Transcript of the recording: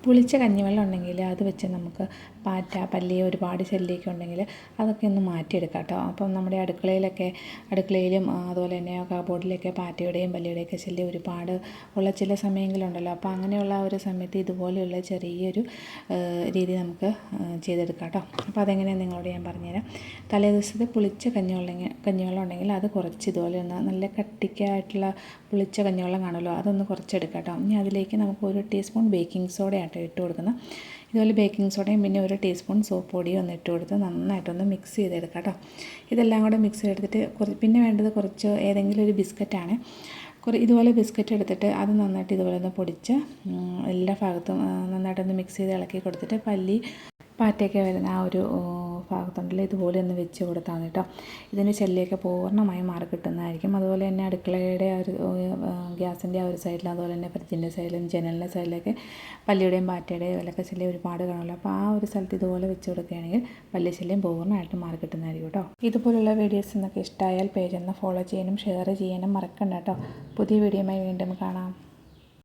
പുളിച്ച കഞ്ഞിവെള്ളം ഉണ്ടെങ്കിൽ അത് വെച്ച് നമുക്ക് പാറ്റ പല്ലി ഒരുപാട് ശല്യമൊക്കെ ഉണ്ടെങ്കിൽ അതൊക്കെ ഒന്ന് മാറ്റിയെടുക്കാം കേട്ടോ. അപ്പം നമ്മുടെ അടുക്കളയിലും അതുപോലെ തന്നെ കബോർഡിലൊക്കെ പാറ്റയുടെയും പല്ലിയുടെയൊക്കെ ശല്യം ഒരുപാട് ഉള്ള ചില സമയങ്ങളുണ്ടല്ലോ. അപ്പോൾ അങ്ങനെയുള്ള ഒരു സമയത്ത് ഇതുപോലെയുള്ള ചെറിയൊരു രീതി നമുക്ക് ചെയ്തെടുക്കാം കേട്ടോ. അപ്പോൾ അതെങ്ങനെയാണ് നിങ്ങളോട് ഞാൻ പറഞ്ഞുതരാം. തലേ ദിവസത്തെ പുളിച്ച കഞ്ഞിവെള്ളം ഉണ്ടെങ്കിൽ അത് കുറച്ച് ഇതുപോലെ ഒന്ന് നല്ല കട്ടിക്കായിട്ടുള്ള പുളിച്ച കഞ്ഞിവെള്ളം കാണുമല്ലോ, അതൊന്ന് കുറച്ചെടുക്കാം കേട്ടോ. ഇനി അതിലേക്ക് നമുക്ക് 1 ടീസ്പൂൺ ബേക്കിംഗ് സോഡയായിട്ട് ഇട്ട് കൊടുക്കുന്നത്. ഇതുപോലെ ബേക്കിംഗ് സോഡയും പിന്നെ 1 ടീസ്പൂൺ സോപ്പ് പൊടിയും ഒന്ന് ഇട്ട് കൊടുത്ത് നന്നായിട്ടൊന്ന് മിക്സ് ചെയ്തെടുക്കാം കേട്ടോ. ഇതെല്ലാം കൂടെ മിക്സ് ചെയ്തെടുത്തിട്ട് പിന്നെ വേണ്ടത് കുറച്ച് ഏതെങ്കിലും ഒരു ബിസ്ക്കറ്റാണ്. ഇതുപോലെ ബിസ്ക്കറ്റ് എടുത്തിട്ട് അത് നന്നായിട്ട് ഇതുപോലെ ഒന്ന് പൊടിച്ച് എല്ലാ ഭാഗത്തും നന്നായിട്ടൊന്ന് മിക്സ് ചെയ്ത് ഇളക്കി കൊടുത്തിട്ട് പാറ്റയൊക്കെ വരുന്ന ആ ഒരു ഭാഗത്തുണ്ടല്ലോ ഇതുപോലെ ഒന്ന് വെച്ച് കൊടുത്താൽ കേട്ടോ. ഇതിൻ്റെ ശല്യമൊക്കെ പൂർണ്ണമായും മാറി കിട്ടുന്നതായിരിക്കും. അതുപോലെ തന്നെ അടുക്കളയുടെ ആ ഒരു ഗ്യാസിൻ്റെ ആ ഒരു സൈഡിലും അതുപോലെ തന്നെ ഫ്രിഡ്ജിൻ്റെ സൈഡിലും ജനലിൻ്റെ സൈഡിലൊക്കെ പല്ലിയുടെയും പാറ്റയുടെയും വിലക്ക ശല്യം ഒരുപാട് കാണുമല്ലോ. അപ്പോൾ ആ ഒരു സ്ഥലത്ത് ഇതുപോലെ വെച്ച് കൊടുക്കുകയാണെങ്കിൽ പല്ലി ശല്യം പൂർണ്ണമായിട്ടും മാറി കിട്ടുന്നതായിരിക്കും കേട്ടോ. ഇതുപോലുള്ള വീഡിയോസ് എന്നൊക്കെ ഇഷ്ടമായാൽ പേജ് ഒന്ന് ഫോളോ ചെയ്യാനും ഷെയർ ചെയ്യാനും മറക്കണ്ട കേട്ടോ. പുതിയ വീഡിയോയുമായി വീണ്ടും കാണാം.